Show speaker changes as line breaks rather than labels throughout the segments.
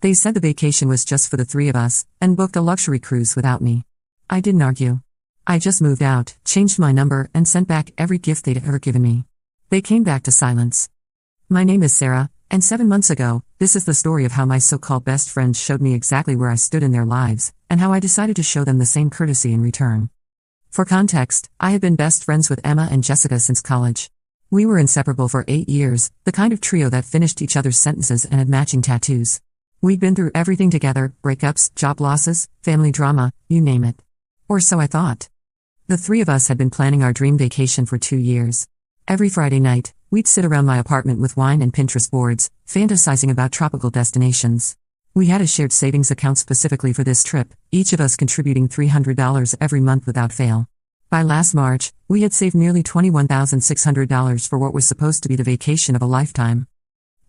They said the vacation was just for the three of us, and booked a luxury cruise without me. I didn't argue. I just moved out, changed my number, and sent back every gift they'd ever given me. They came back to silence. My name is Sarah, and 7 months ago, this is the story of how my so-called best friends showed me exactly where I stood in their lives, and how I decided to show them the same courtesy in return. For context, I had been best friends with Emma and Jessica since college. We were inseparable for 8 years, the kind of trio that finished each other's sentences and had matching tattoos. We'd been through everything together, breakups, job losses, family drama, you name it. Or so I thought. The three of us had been planning our dream vacation for 2 years. Every Friday night, we'd sit around my apartment with wine and Pinterest boards, fantasizing about tropical destinations. We had a shared savings account specifically for this trip, each of us contributing $300 every month without fail. By last March, we had saved nearly $21,600 for what was supposed to be the vacation of a lifetime.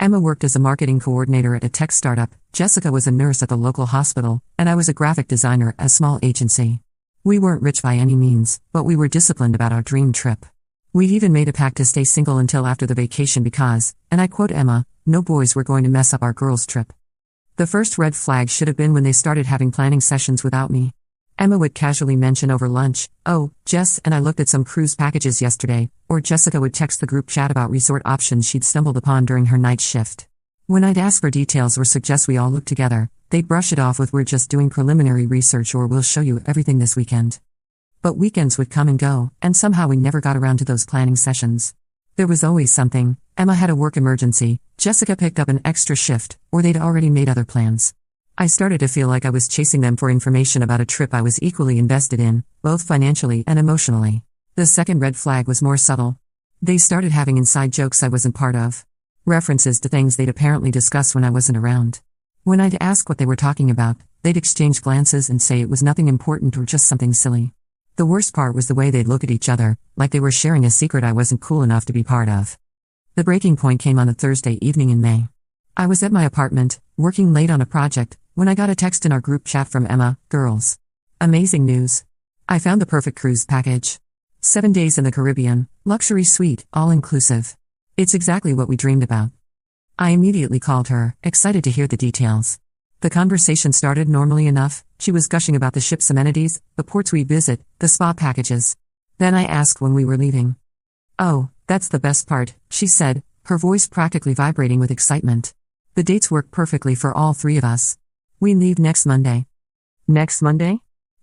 Emma worked as a marketing coordinator at a tech startup, Jessica was a nurse at the local hospital, and I was a graphic designer at a small agency. We weren't rich by any means, but we were disciplined about our dream trip. We'd even made a pact to stay single until after the vacation because, and I quote Emma, no boys were going to mess up our girls' trip. The first red flag should have been when they started having planning sessions without me. Emma would casually mention over lunch, "Oh, Jess and I looked at some cruise packages yesterday," or Jessica would text the group chat about resort options she'd stumbled upon during her night shift. When I'd ask for details or suggest we all look together, they'd brush it off with "We're just doing preliminary research" or "We'll show you everything this weekend." But weekends would come and go, and somehow we never got around to those planning sessions. There was always something. Emma had a work emergency, Jessica picked up an extra shift, or they'd already made other plans. I started to feel like I was chasing them for information about a trip I was equally invested in, both financially and emotionally. The second red flag was more subtle. They started having inside jokes I wasn't part of. References to things they'd apparently discussed when I wasn't around. When I'd ask what they were talking about, they'd exchange glances and say it was nothing important or just something silly. The worst part was the way they'd look at each other, like they were sharing a secret I wasn't cool enough to be part of. The breaking point came on a Thursday evening in May. I was at my apartment, working late on a project, when I got a text in our group chat from Emma, "Girls. Amazing news. I found the perfect cruise package. 7 days in the Caribbean, luxury suite, all-inclusive. It's exactly what we dreamed about." I immediately called her, excited to hear the details. The conversation started normally enough. She was gushing about the ship's amenities, the ports we'd visit, the spa packages. Then I asked when we were leaving. "Oh, that's the best part," she said, her voice practically vibrating with excitement. "The dates work perfectly for all three of us. We leave next Monday." "Next Monday?"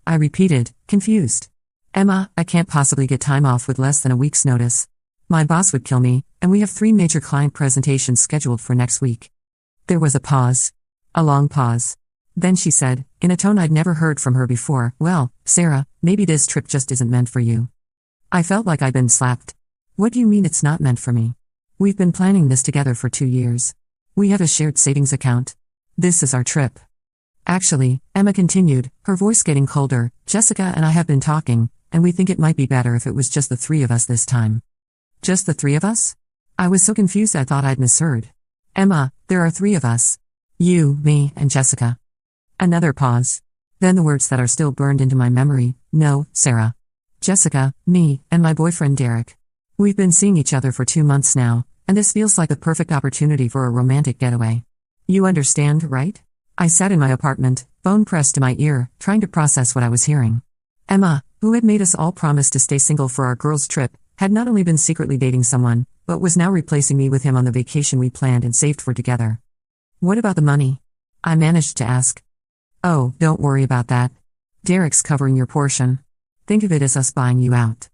I repeated, confused. "Emma, I can't possibly get time off with less than a week's notice. My boss would kill me, and we have 3 major client presentations scheduled for next week." There was a pause. A long pause. Then she said, in a tone I'd never heard from her before, "Well, Sarah, maybe this trip just isn't meant for you." I felt like I'd been slapped. "What do you mean it's not meant for me? We've been planning this together for 2 years. We have a shared savings account. This is our trip." "Actually," Emma continued, her voice getting colder, "Jessica and I have been talking, and we think it might be better if it was just the 3 of us this time." "Just the 3 of us?" I was so confused I thought I'd misheard. "Emma, there are 3 of us. You, me, and Jessica." Another pause. Then the words that are still burned into my memory, "No, Sarah. Jessica, me, and my boyfriend Derek. We've been seeing each other for 2 months now, and this feels like the perfect opportunity for a romantic getaway. You understand, right?" I sat in my apartment, phone pressed to my ear, trying to process what I was hearing. Emma, who had made us all promise to stay single for our girls' trip, had not only been secretly dating someone, but was now replacing me with him on the vacation we planned and saved for together. "What about the money?" I managed to ask. "Oh, don't worry about that. Derek's covering your portion. Think of it as us buying you out."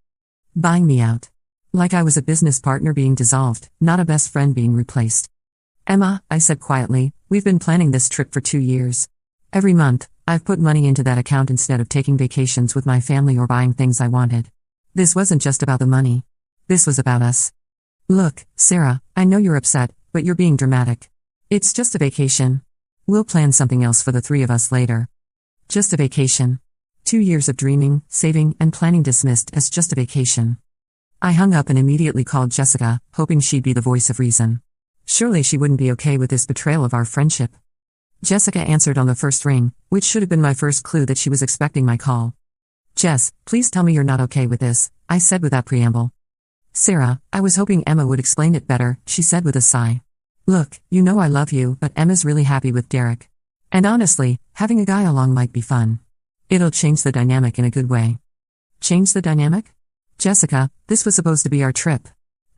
Buying me out. Like I was a business partner being dissolved, not a best friend being replaced. "Emma," I said quietly, "we've been planning this trip for 2 years. Every month, I've put money into that account instead of taking vacations with my family or buying things I wanted. This wasn't just about the money. This was about us. Look, Sarah, I know you're upset, but you're being dramatic. It's just a vacation. We'll plan something else for the 3 of us later. Just a vacation. 2 years of dreaming, saving, and planning dismissed as just a vacation." I hung up and immediately called Jessica, hoping she'd be the voice of reason. Surely she wouldn't be okay with this betrayal of our friendship. Jessica answered on the first ring, which should have been my first clue that she was expecting my call. "Jess, please tell me you're not okay with this," I said without preamble. "Sarah, I was hoping Emma would explain it better," she said with a sigh. "Look, you know I love you, but Emma's really happy with Derek. And honestly, having a guy along might be fun. It'll change the dynamic in a good way. Change the dynamic? Jessica, this was supposed to be our trip.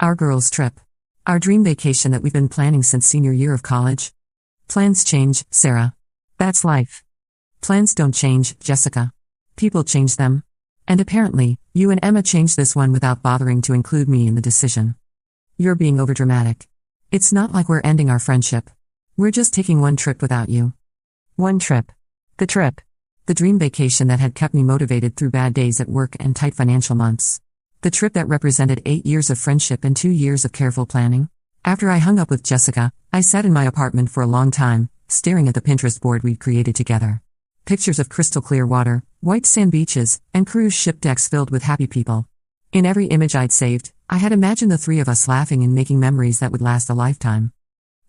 Our girls' trip. Our dream vacation that we've been planning since senior year of college. Plans change, Sarah. That's life. Plans don't change, Jessica. People change them. And apparently, you and Emma changed this one without bothering to include me in the decision. You're being overdramatic. It's not like we're ending our friendship. We're just taking one trip without you. One trip. The trip. The dream vacation that had kept me motivated through bad days at work and tight financial months. The trip that represented 8 years of friendship and 2 years of careful planning. After I hung up with Jessica, I sat in my apartment for a long time, staring at the Pinterest board we'd created together. Pictures of crystal clear water, white sand beaches, and cruise ship decks filled with happy people. In every image I'd saved, I had imagined the three of us laughing and making memories that would last a lifetime.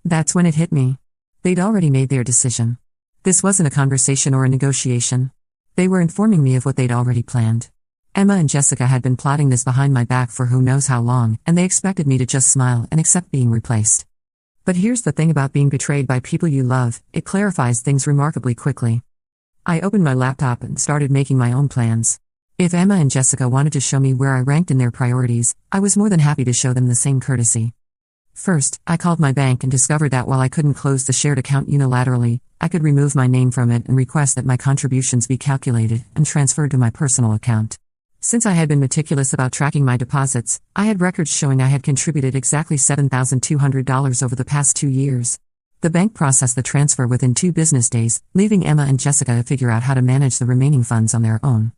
That's when it hit me. They'd already made their decision. This wasn't a conversation or a negotiation. They were informing me of what they'd already planned. Emma and Jessica had been plotting this behind my back for who knows how long, and they expected me to just smile and accept being replaced. But here's the thing about being betrayed by people you love, it clarifies things remarkably quickly. I opened my laptop and started making my own plans. If Emma and Jessica wanted to show me where I ranked in their priorities, I was more than happy to show them the same courtesy. First, I called my bank and discovered that while I couldn't close the shared account unilaterally, I could remove my name from it and request that my contributions be calculated and transferred to my personal account. Since I had been meticulous about tracking my deposits, I had records showing I had contributed exactly $7,200 over the past 2 years. The bank processed the transfer within 2 business days, leaving Emma and Jessica to figure out how to manage the remaining funds on their own.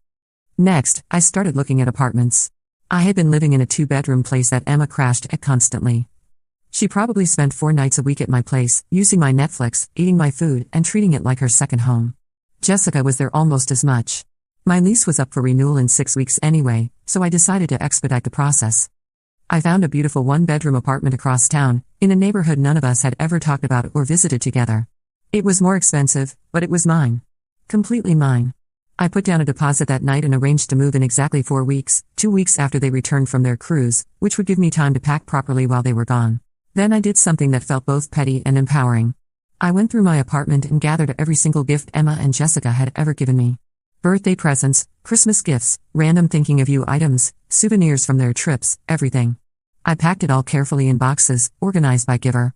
Next, I started looking at apartments. I had been living in a 2-bedroom place that Emma crashed at constantly. She probably spent 4 nights a week at my place, using my Netflix, eating my food, and treating it like her second home. Jessica was there almost as much. My lease was up for renewal in 6 weeks anyway, so I decided to expedite the process. I found a beautiful 1-bedroom apartment across town, in a neighborhood none of us had ever talked about or visited together. It was more expensive, but it was mine. Completely mine. I put down a deposit that night and arranged to move in exactly 4 weeks, 2 weeks after they returned from their cruise, which would give me time to pack properly while they were gone. Then I did something that felt both petty and empowering. I went through my apartment and gathered every single gift Emma and Jessica had ever given me. Birthday presents, Christmas gifts, random thinking of you items, souvenirs from their trips, everything. I packed it all carefully in boxes, organized by giver.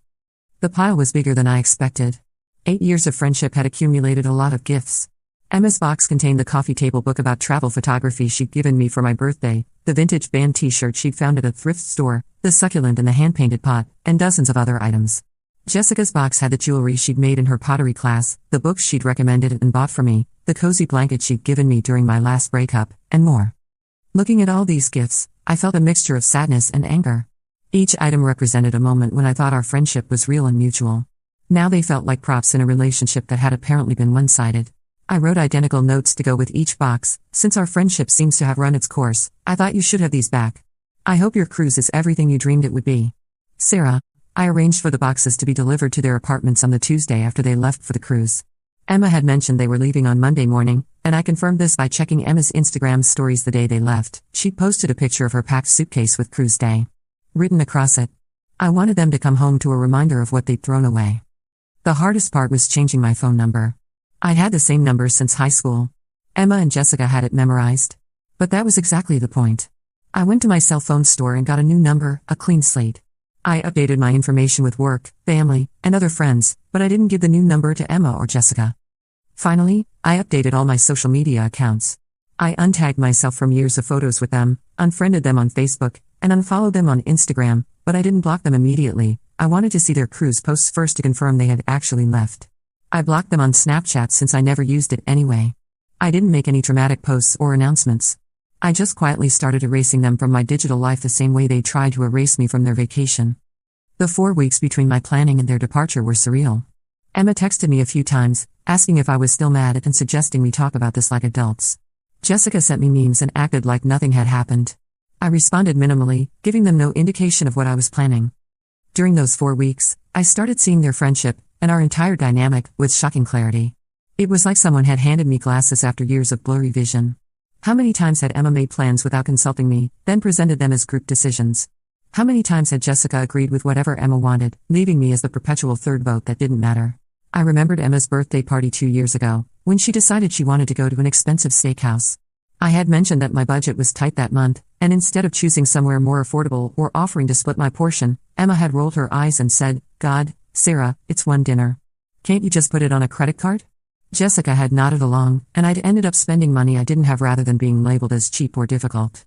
The pile was bigger than I expected. 8 years of friendship had accumulated a lot of gifts. Emma's box contained the coffee table book about travel photography she'd given me for my birthday, the vintage band t-shirt she'd found at a thrift store, the succulent and the hand-painted pot, and dozens of other items. Jessica's box had the jewelry she'd made in her pottery class, the books she'd recommended and bought for me, the cozy blanket she'd given me during my last breakup, and more. Looking at all these gifts, I felt a mixture of sadness and anger. Each item represented a moment when I thought our friendship was real and mutual. Now they felt like props in a relationship that had apparently been one-sided. I wrote identical notes to go with each box. Since our friendship seems to have run its course, I thought you should have these back. I hope your cruise is everything you dreamed it would be. Sarah. I arranged for the boxes to be delivered to their apartments on the Tuesday after they left for the cruise. Emma had mentioned they were leaving on Monday morning, and I confirmed this by checking Emma's Instagram stories the day they left. She'd posted a picture of her packed suitcase with cruise day written across it. I wanted them to come home to a reminder of what they'd thrown away. The hardest part was changing my phone number. I'd had the same number since high school. Emma and Jessica had it memorized. But that was exactly the point. I went to my cell phone store and got a new number, a clean slate. I updated my information with work, family, and other friends, but I didn't give the new number to Emma or Jessica. Finally, I updated all my social media accounts. I untagged myself from years of photos with them, unfriended them on Facebook, and unfollowed them on Instagram, but I didn't block them immediately. I wanted to see their cruise posts first to confirm they had actually left. I blocked them on Snapchat since I never used it anyway. I didn't make any dramatic posts or announcements. I just quietly started erasing them from my digital life the same way they tried to erase me from their vacation. The 4 weeks between my planning and their departure were surreal. Emma texted me a few times, asking if I was still mad and suggesting we talk about this like adults. Jessica sent me memes and acted like nothing had happened. I responded minimally, giving them no indication of what I was planning. During those 4 weeks, I started seeing their friendship, and our entire dynamic, with shocking clarity. It was like someone had handed me glasses after years of blurry vision. How many times had Emma made plans without consulting me, then presented them as group decisions? How many times had Jessica agreed with whatever Emma wanted, leaving me as the perpetual third vote that didn't matter? I remembered Emma's birthday party 2 years ago, when she decided she wanted to go to an expensive steakhouse. I had mentioned that my budget was tight that month, and instead of choosing somewhere more affordable or offering to split my portion, Emma had rolled her eyes and said, "God, Sarah, it's one dinner. Can't you just put it on a credit card?" Jessica had nodded along, and I'd ended up spending money I didn't have rather than being labeled as cheap or difficult.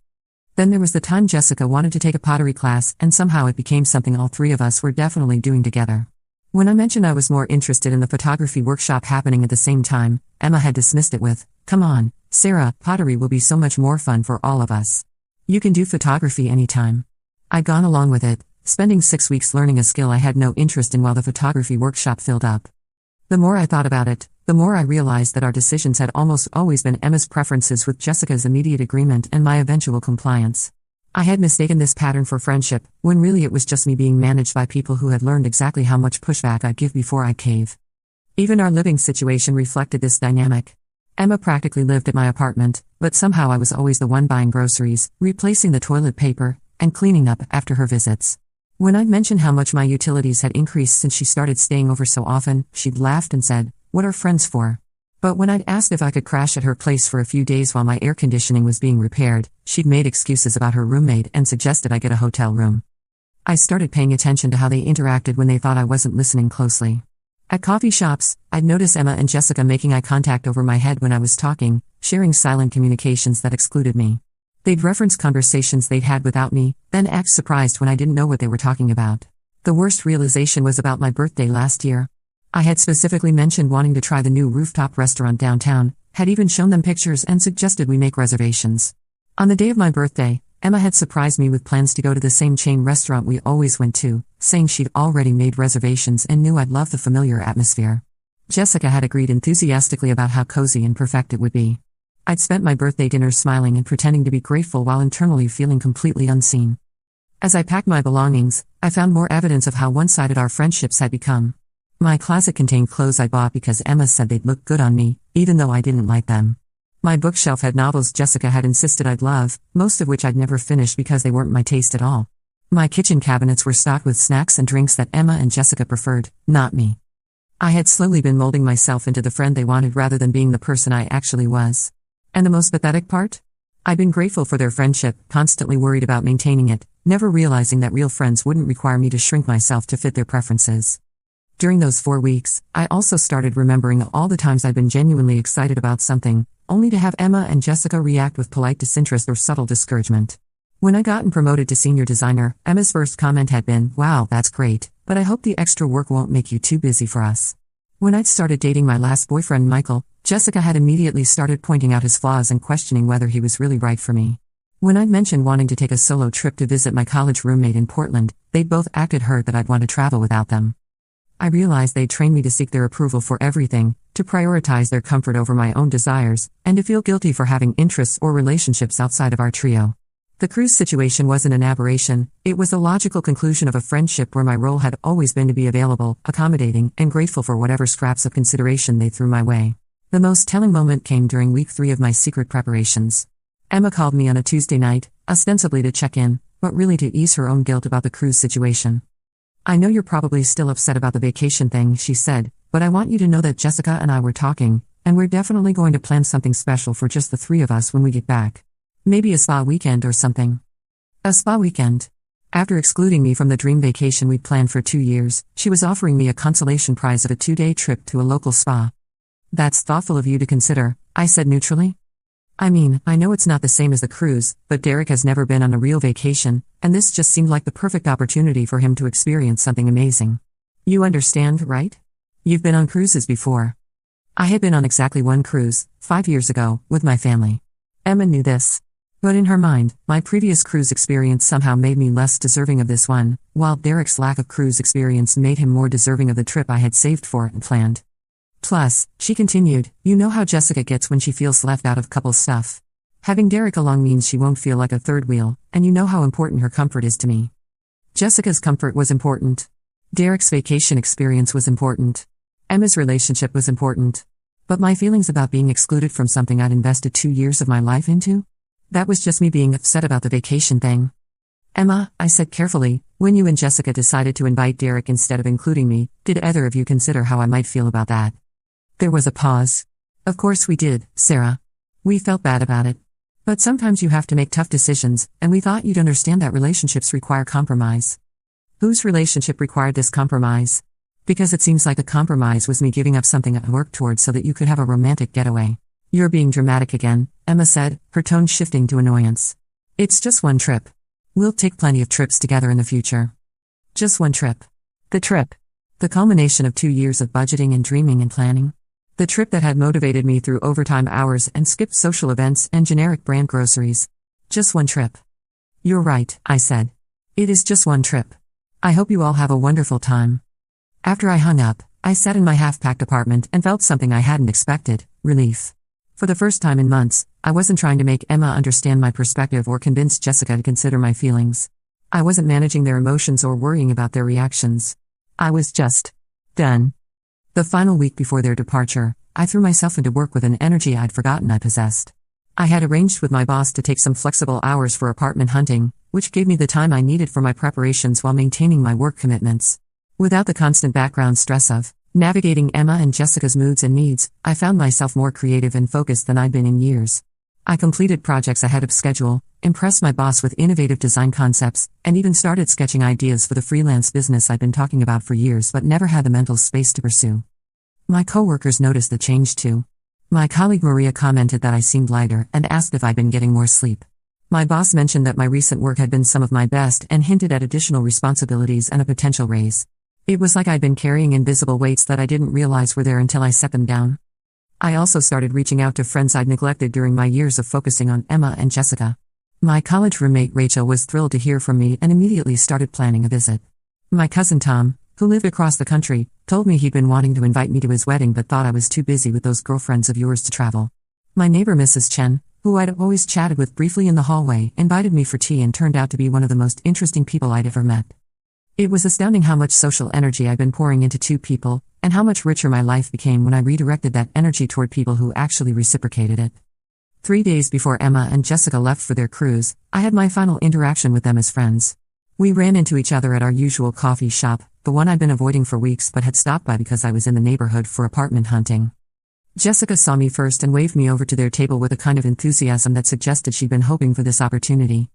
Then there was the time Jessica wanted to take a pottery class, and somehow it became something all three of us were definitely doing together. When I mentioned I was more interested in the photography workshop happening at the same time, Emma had dismissed it with, "Come on, Sarah, pottery will be so much more fun for all of us. You can do photography anytime." I'd gone along with it, spending 6 weeks learning a skill I had no interest in while the photography workshop filled up. The more I thought about it, the more I realized that our decisions had almost always been Emma's preferences with Jessica's immediate agreement and my eventual compliance. I had mistaken this pattern for friendship, when really it was just me being managed by people who had learned exactly how much pushback I'd give before I'd cave. Even our living situation reflected this dynamic. Emma practically lived at my apartment, but somehow I was always the one buying groceries, replacing the toilet paper, and cleaning up after her visits. When I'd mentioned how much my utilities had increased since she started staying over so often, she'd laughed and said, "What are friends for?" But when I'd asked if I could crash at her place for a few days while my air conditioning was being repaired, she'd made excuses about her roommate and suggested I get a hotel room. I started paying attention to how they interacted when they thought I wasn't listening closely. At coffee shops, I'd notice Emma and Jessica making eye contact over my head when I was talking, sharing silent communications that excluded me. They'd reference conversations they'd had without me, then act surprised when I didn't know what they were talking about. The worst realization was about my birthday last year. I had specifically mentioned wanting to try the new rooftop restaurant downtown, had even shown them pictures and suggested we make reservations. On the day of my birthday, Emma had surprised me with plans to go to the same chain restaurant we always went to, saying she'd already made reservations and knew I'd love the familiar atmosphere. Jessica had agreed enthusiastically about how cozy and perfect it would be. I'd spent my birthday dinner smiling and pretending to be grateful while internally feeling completely unseen. As I packed my belongings, I found more evidence of how one-sided our friendships had become. My closet contained clothes I bought because Emma said they'd look good on me, even though I didn't like them. My bookshelf had novels Jessica had insisted I'd love, most of which I'd never finished because they weren't my taste at all. My kitchen cabinets were stocked with snacks and drinks that Emma and Jessica preferred, not me. I had slowly been molding myself into the friend they wanted rather than being the person I actually was. And the most pathetic part? I'd been grateful for their friendship, constantly worried about maintaining it, never realizing that real friends wouldn't require me to shrink myself to fit their preferences. During those 4 weeks, I also started remembering all the times I'd been genuinely excited about something, only to have Emma and Jessica react with polite disinterest or subtle discouragement. When I'd gotten promoted to senior designer, Emma's first comment had been, "Wow, that's great, but I hope the extra work won't make you too busy for us." When I'd started dating my last boyfriend Michael, Jessica had immediately started pointing out his flaws and questioning whether he was really right for me. When I'd mentioned wanting to take a solo trip to visit my college roommate in Portland, they'd both acted hurt that I'd want to travel without them. I realized they'd trained me to seek their approval for everything, to prioritize their comfort over my own desires, and to feel guilty for having interests or relationships outside of our trio. The cruise situation wasn't an aberration, it was the logical conclusion of a friendship where my role had always been to be available, accommodating, and grateful for whatever scraps of consideration they threw my way. The most telling moment came during week 3 of my secret preparations. Emma called me on a Tuesday night, ostensibly to check in, but really to ease her own guilt about the cruise situation. "I know you're probably still upset about the vacation thing," she said, "but I want you to know that Jessica and I were talking, and we're definitely going to plan something special for just the 3 of us when we get back. Maybe a spa weekend or something." A spa weekend. After excluding me from the dream vacation we'd planned for 2 years, she was offering me a consolation prize of a 2-day trip to a local spa. "That's thoughtful of you to consider," I said neutrally. "I mean, I know it's not the same as the cruise, but Derek has never been on a real vacation, and this just seemed like the perfect opportunity for him to experience something amazing. You understand, right? You've been on cruises before." I had been on exactly one cruise, 5 years ago, with my family. Emma knew this. But in her mind, my previous cruise experience somehow made me less deserving of this one, while Derek's lack of cruise experience made him more deserving of the trip I had saved for and planned. "Plus," she continued, "you know how Jessica gets when she feels left out of couple stuff. Having Derek along means she won't feel like a third wheel, and you know how important her comfort is to me." Jessica's comfort was important. Derek's vacation experience was important. Emma's relationship was important. But my feelings about being excluded from something I'd invested 2 years of my life into? That was just me being upset about the vacation thing. Emma, I said carefully, when you and Jessica decided to invite Derek instead of including me, did either of you consider how I might feel about that? There was a pause. Of course we did, Sarah. We felt bad about it. But sometimes you have to make tough decisions, and we thought you'd understand that relationships require compromise. Whose relationship required this compromise? Because it seems like the compromise was me giving up something I worked towards so that you could have a romantic getaway. You're being dramatic again, Emma said, her tone shifting to annoyance. It's just one trip. We'll take plenty of trips together in the future. Just one trip. The trip. The culmination of 2 years of budgeting and dreaming and planning. The trip that had motivated me through overtime hours and skipped social events and generic brand groceries. Just one trip. You're right, I said. It is just one trip. I hope you all have a wonderful time. After I hung up, I sat in my half-packed apartment and felt something I hadn't expected, relief. For the first time in months, I wasn't trying to make Emma understand my perspective or convince Jessica to consider my feelings. I wasn't managing their emotions or worrying about their reactions. I was just done. The final week before their departure, I threw myself into work with an energy I'd forgotten I possessed. I had arranged with my boss to take some flexible hours for apartment hunting, which gave me the time I needed for my preparations while maintaining my work commitments. Without the constant background stress of navigating Emma and Jessica's moods and needs, I found myself more creative and focused than I'd been in years. I completed projects ahead of schedule, impressed my boss with innovative design concepts, and even started sketching ideas for the freelance business I'd been talking about for years but never had the mental space to pursue. My coworkers noticed the change too. My colleague Maria commented that I seemed lighter and asked if I'd been getting more sleep. My boss mentioned that my recent work had been some of my best and hinted at additional responsibilities and a potential raise. It was like I'd been carrying invisible weights that I didn't realize were there until I set them down. I also started reaching out to friends I'd neglected during my years of focusing on Emma and Jessica. My college roommate Rachel was thrilled to hear from me and immediately started planning a visit. My cousin Tom, who lived across the country, told me he'd been wanting to invite me to his wedding but thought I was too busy with those girlfriends of yours to travel. My neighbor Mrs. Chen, who I'd always chatted with briefly in the hallway, invited me for tea and turned out to be one of the most interesting people I'd ever met. It was astounding how much social energy I'd been pouring into 2 people, and how much richer my life became when I redirected that energy toward people who actually reciprocated it. 3 days before Emma and Jessica left for their cruise, I had my final interaction with them as friends. We ran into each other at our usual coffee shop, the one I'd been avoiding for weeks but had stopped by because I was in the neighborhood for apartment hunting. Jessica saw me first and waved me over to their table with a kind of enthusiasm that suggested she'd been hoping for this opportunity.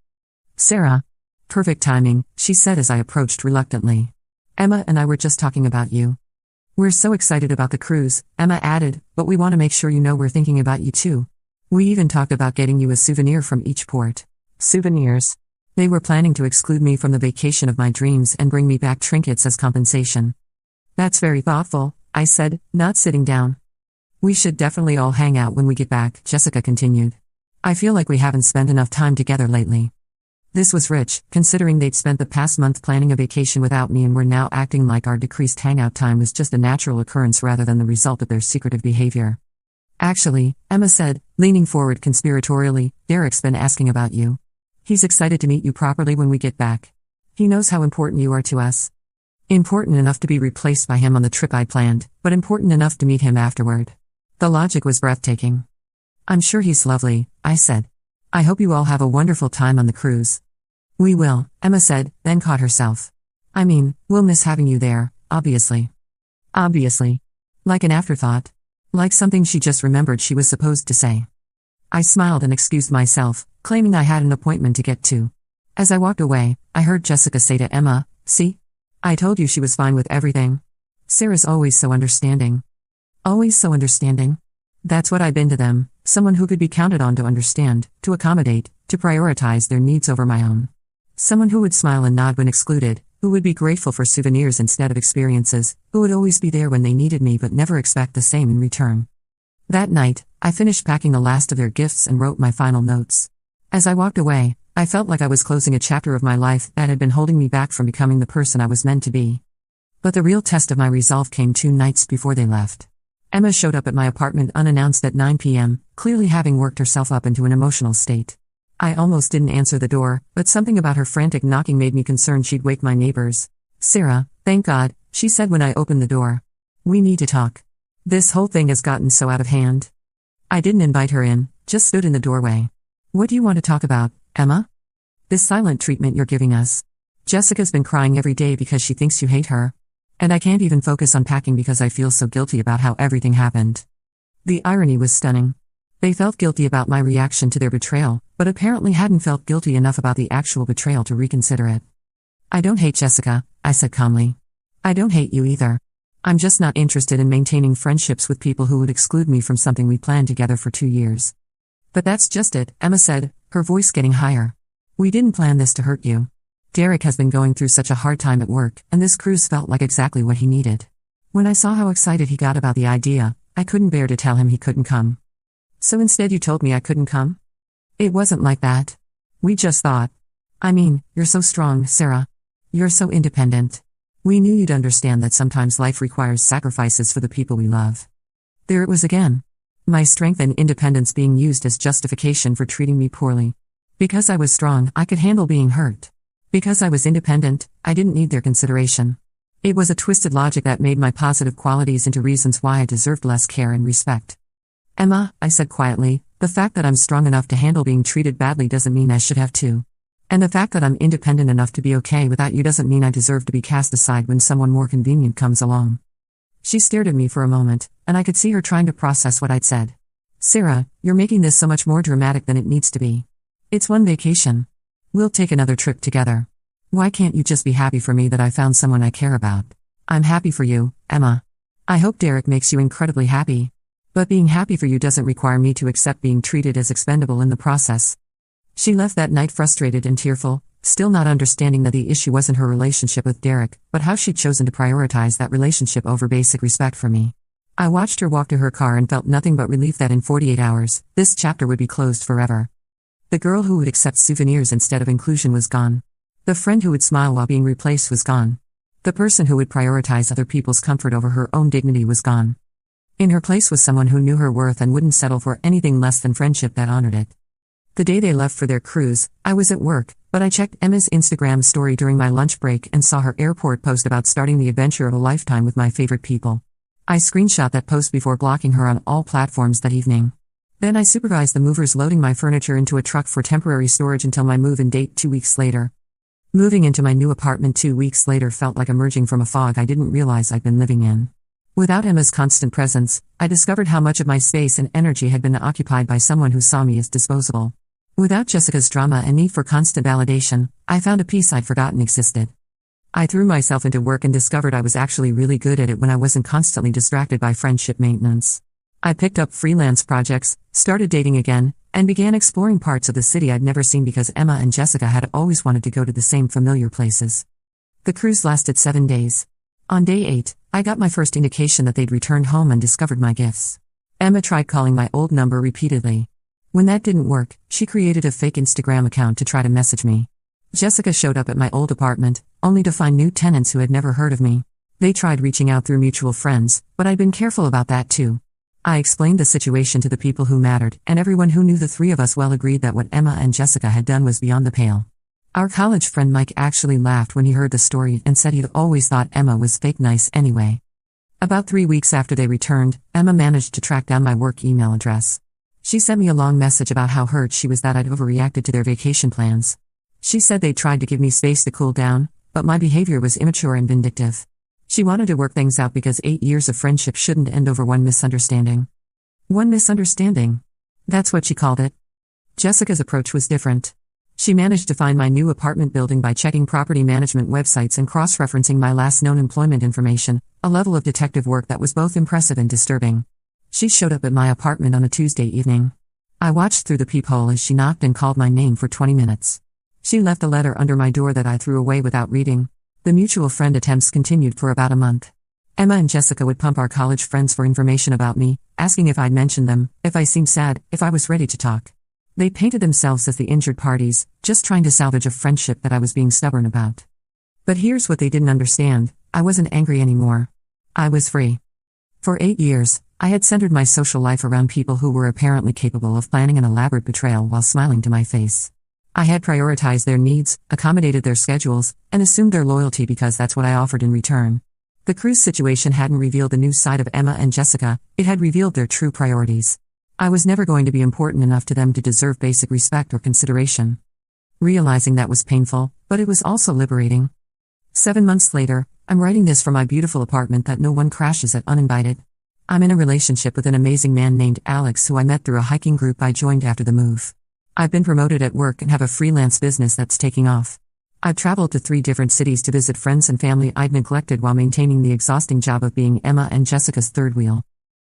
Sarah. Perfect timing, she said as I approached reluctantly. Emma and I were just talking about you. We're so excited about the cruise, Emma added, but we want to make sure you know we're thinking about you too. We even talked about getting you a souvenir from each port. Souvenirs. They were planning to exclude me from the vacation of my dreams and bring me back trinkets as compensation. That's very thoughtful, I said, not sitting down. We should definitely all hang out when we get back, Jessica continued. I feel like we haven't spent enough time together lately. This was rich, considering they'd spent the past month planning a vacation without me and were now acting like our decreased hangout time was just a natural occurrence rather than the result of their secretive behavior. Actually, Emma said, leaning forward conspiratorially, Derek's been asking about you. He's excited to meet you properly when we get back. He knows how important you are to us. Important enough to be replaced by him on the trip I'd planned, but important enough to meet him afterward. The logic was breathtaking. I'm sure he's lovely, I said. I hope you all have a wonderful time on the cruise. We will, Emma said, then caught herself. I mean, we'll miss having you there, obviously. Obviously. Like an afterthought. Like something she just remembered she was supposed to say. I smiled and excused myself, claiming I had an appointment to get to. As I walked away, I heard Jessica say to Emma, see? I told you she was fine with everything. Sarah's always so understanding. Always so understanding. That's what I'd been to them, someone who could be counted on to understand, to accommodate, to prioritize their needs over my own. Someone who would smile and nod when excluded, who would be grateful for souvenirs instead of experiences, who would always be there when they needed me but never expect the same in return. That night, I finished packing the last of their gifts and wrote my final notes. As I walked away, I felt like I was closing a chapter of my life that had been holding me back from becoming the person I was meant to be. But the real test of my resolve came 2 nights before they left. Emma showed up at my apartment unannounced at 9 p.m., clearly having worked herself up into an emotional state. I almost didn't answer the door, but something about her frantic knocking made me concerned she'd wake my neighbors. Sarah, thank God, she said when I opened the door. We need to talk. This whole thing has gotten so out of hand. I didn't invite her in, just stood in the doorway. What do you want to talk about, Emma? This silent treatment you're giving us. Jessica's been crying every day because she thinks you hate her. And I can't even focus on packing because I feel so guilty about how everything happened. The irony was stunning. They felt guilty about my reaction to their betrayal, but apparently hadn't felt guilty enough about the actual betrayal to reconsider it. I don't hate Jessica, I said calmly. I don't hate you either. I'm just not interested in maintaining friendships with people who would exclude me from something we planned together for 2 years. But that's just it, Emma said, her voice getting higher. We didn't plan this to hurt you. Derek has been going through such a hard time at work, and this cruise felt like exactly what he needed. When I saw how excited he got about the idea, I couldn't bear to tell him he couldn't come. So instead you told me I couldn't come? It wasn't like that. We just thought. I mean, you're so strong, Sarah. You're so independent. We knew you'd understand that sometimes life requires sacrifices for the people we love. There it was again. My strength and independence being used as justification for treating me poorly. Because I was strong, I could handle being hurt. Because I was independent, I didn't need their consideration. It was a twisted logic that made my positive qualities into reasons why I deserved less care and respect. Emma, I said quietly, the fact that I'm strong enough to handle being treated badly doesn't mean I should have to. And the fact that I'm independent enough to be okay without you doesn't mean I deserve to be cast aside when someone more convenient comes along. She stared at me for a moment, and I could see her trying to process what I'd said. Sarah, you're making this so much more dramatic than it needs to be. It's one vacation. We'll take another trip together. Why can't you just be happy for me that I found someone I care about? I'm happy for you, Emma. I hope Derek makes you incredibly happy. But being happy for you doesn't require me to accept being treated as expendable in the process. She left that night frustrated and tearful, still not understanding that the issue wasn't her relationship with Derek, but how she'd chosen to prioritize that relationship over basic respect for me. I watched her walk to her car and felt nothing but relief that in 48 hours, this chapter would be closed forever. The girl who would accept souvenirs instead of inclusion was gone. The friend who would smile while being replaced was gone. The person who would prioritize other people's comfort over her own dignity was gone. In her place was someone who knew her worth and wouldn't settle for anything less than friendship that honored it. The day they left for their cruise, I was at work, but I checked Emma's Instagram story during my lunch break and saw her airport post about starting the adventure of a lifetime with my favorite people. I screenshot that post before blocking her on all platforms that evening. Then I supervised the movers loading my furniture into a truck for temporary storage until my move-in date 2 weeks later. Moving into my new apartment 2 weeks later felt like emerging from a fog I didn't realize I'd been living in. Without Emma's constant presence, I discovered how much of my space and energy had been occupied by someone who saw me as disposable. Without Jessica's drama and need for constant validation, I found a peace I'd forgotten existed. I threw myself into work and discovered I was actually really good at it when I wasn't constantly distracted by friendship maintenance. I picked up freelance projects, started dating again, and began exploring parts of the city I'd never seen because Emma and Jessica had always wanted to go to the same familiar places. The cruise lasted 7 days. On day 8, I got my first indication that they'd returned home and discovered my gifts. Emma tried calling my old number repeatedly. When that didn't work, she created a fake Instagram account to try to message me. Jessica showed up at my old apartment, only to find new tenants who had never heard of me. They tried reaching out through mutual friends, but I'd been careful about that too. I explained the situation to the people who mattered, and everyone who knew the three of us well agreed that what Emma and Jessica had done was beyond the pale. Our college friend Mike actually laughed when he heard the story and said he'd always thought Emma was fake nice anyway. About 3 weeks after they returned, Emma managed to track down my work email address. She sent me a long message about how hurt she was that I'd overreacted to their vacation plans. She said they'd tried to give me space to cool down, but my behavior was immature and vindictive. She wanted to work things out because 8 years of friendship shouldn't end over one misunderstanding. One misunderstanding. That's what she called it. Jessica's approach was different. She managed to find my new apartment building by checking property management websites and cross-referencing my last known employment information, a level of detective work that was both impressive and disturbing. She showed up at my apartment on a Tuesday evening. I watched through the peephole as she knocked and called my name for 20 minutes. She left a letter under my door that I threw away without reading. The mutual friend attempts continued for about a month. Emma and Jessica would pump our college friends for information about me, asking if I'd mentioned them, if I seemed sad, if I was ready to talk. They painted themselves as the injured parties, just trying to salvage a friendship that I was being stubborn about. But here's what they didn't understand: I wasn't angry anymore. I was free. For 8 years, I had centered my social life around people who were apparently capable of planning an elaborate betrayal while smiling to my face. I had prioritized their needs, accommodated their schedules, and assumed their loyalty because that's what I offered in return. The cruise situation hadn't revealed the new side of Emma and Jessica, it had revealed their true priorities. I was never going to be important enough to them to deserve basic respect or consideration. Realizing that was painful, but it was also liberating. 7 months later, I'm writing this from my beautiful apartment that no one crashes at uninvited. I'm in a relationship with an amazing man named Alex who I met through a hiking group I joined after the move. I've been promoted at work and have a freelance business that's taking off. I've traveled to 3 different cities to visit friends and family I'd neglected while maintaining the exhausting job of being Emma and Jessica's third wheel.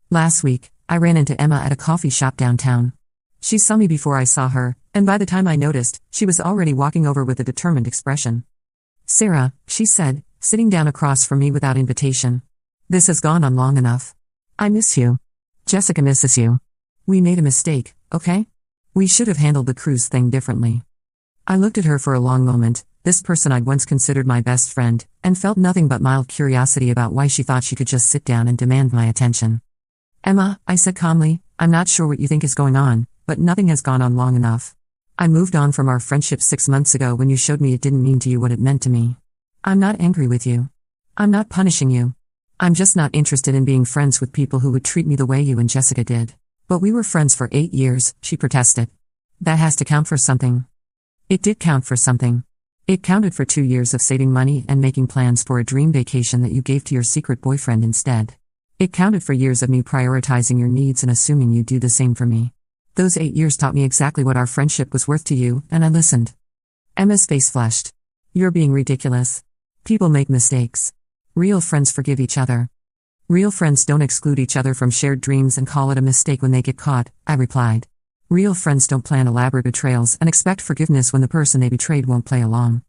Last week, I ran into Emma at a coffee shop downtown. She saw me before I saw her, and by the time I noticed, she was already walking over with a determined expression. "Sarah," she said, sitting down across from me without invitation. "This has gone on long enough. I miss you. Jessica misses you. We made a mistake, okay? We should have handled the cruise thing differently." I looked at her for a long moment, this person I'd once considered my best friend, and felt nothing but mild curiosity about why she thought she could just sit down and demand my attention. "Emma," I said calmly, "I'm not sure what you think is going on, but nothing has gone on long enough. I moved on from our friendship 6 months ago when you showed me it didn't mean to you what it meant to me. I'm not angry with you. I'm not punishing you. I'm just not interested in being friends with people who would treat me the way you and Jessica did. But we were friends for 8 years, she protested. That has to count for something." It did count for something. It counted for 2 years of saving money and making plans for a dream vacation that you gave to your secret boyfriend instead. It counted for years of me prioritizing your needs and assuming you'd do the same for me. Those 8 years taught me exactly what our friendship was worth to you, and I listened. Emma's face flushed. "You're being ridiculous. People make mistakes. Real friends forgive each other. Real friends don't exclude each other from shared dreams and call it a mistake when they get caught," I replied. "Real friends don't plan elaborate betrayals and expect forgiveness when the person they betrayed won't play along."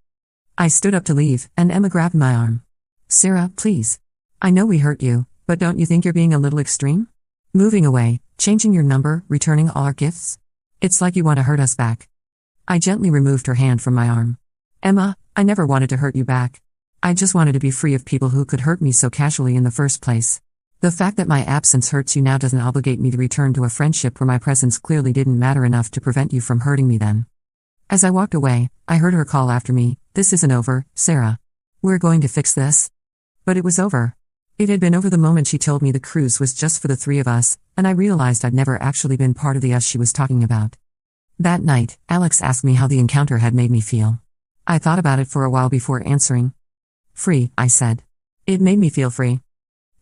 I stood up to leave, and Emma grabbed my arm. "Sarah, please. I know we hurt you, but don't you think you're being a little extreme? Moving away, changing your number, returning all our gifts? It's like you want to hurt us back." I gently removed her hand from my arm. "Emma, I never wanted to hurt you back. I just wanted to be free of people who could hurt me so casually in the first place. The fact that my absence hurts you now doesn't obligate me to return to a friendship where my presence clearly didn't matter enough to prevent you from hurting me then." As I walked away, I heard her call after me, "This isn't over, Sarah. We're going to fix this." But it was over. It had been over the moment she told me the cruise was just for the 3 of us, and I realized I'd never actually been part of the us she was talking about. That night, Alex asked me how the encounter had made me feel. I thought about it for a while before answering. "Free," I said. "It made me feel free.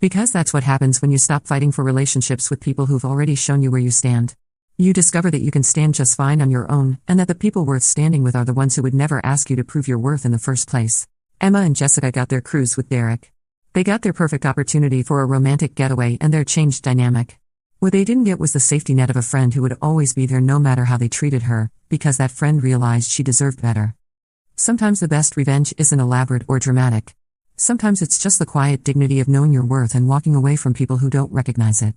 Because that's what happens when you stop fighting for relationships with people who've already shown you where you stand. You discover that you can stand just fine on your own, and that the people worth standing with are the ones who would never ask you to prove your worth in the first place." Emma and Jessica got their cruise with Derek. They got their perfect opportunity for a romantic getaway and their changed dynamic. What they didn't get was the safety net of a friend who would always be there no matter how they treated her, because that friend realized she deserved better. Sometimes the best revenge isn't elaborate or dramatic. Sometimes it's just the quiet dignity of knowing your worth and walking away from people who don't recognize it.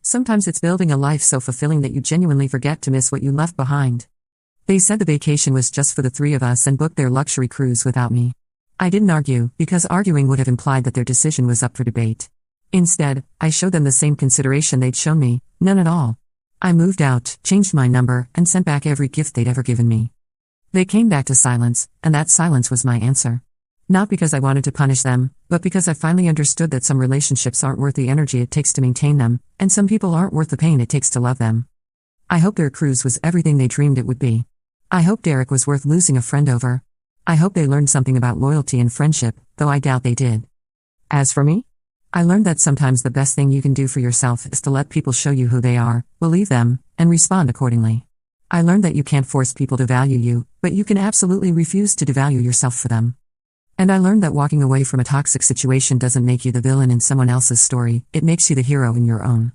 Sometimes it's building a life so fulfilling that you genuinely forget to miss what you left behind. They said the vacation was just for the 3 of us and booked their luxury cruise without me. I didn't argue, because arguing would have implied that their decision was up for debate. Instead, I showed them the same consideration they'd shown me, none at all. I moved out, changed my number, and sent back every gift they'd ever given me. They came back to silence, and that silence was my answer. Not because I wanted to punish them, but because I finally understood that some relationships aren't worth the energy it takes to maintain them, and some people aren't worth the pain it takes to love them. I hope their cruise was everything they dreamed it would be. I hope Derek was worth losing a friend over. I hope they learned something about loyalty and friendship, though I doubt they did. As for me, I learned that sometimes the best thing you can do for yourself is to let people show you who they are, believe them, and respond accordingly. I learned that you can't force people to value you, but you can absolutely refuse to devalue yourself for them. And I learned that walking away from a toxic situation doesn't make you the villain in someone else's story, it makes you the hero in your own.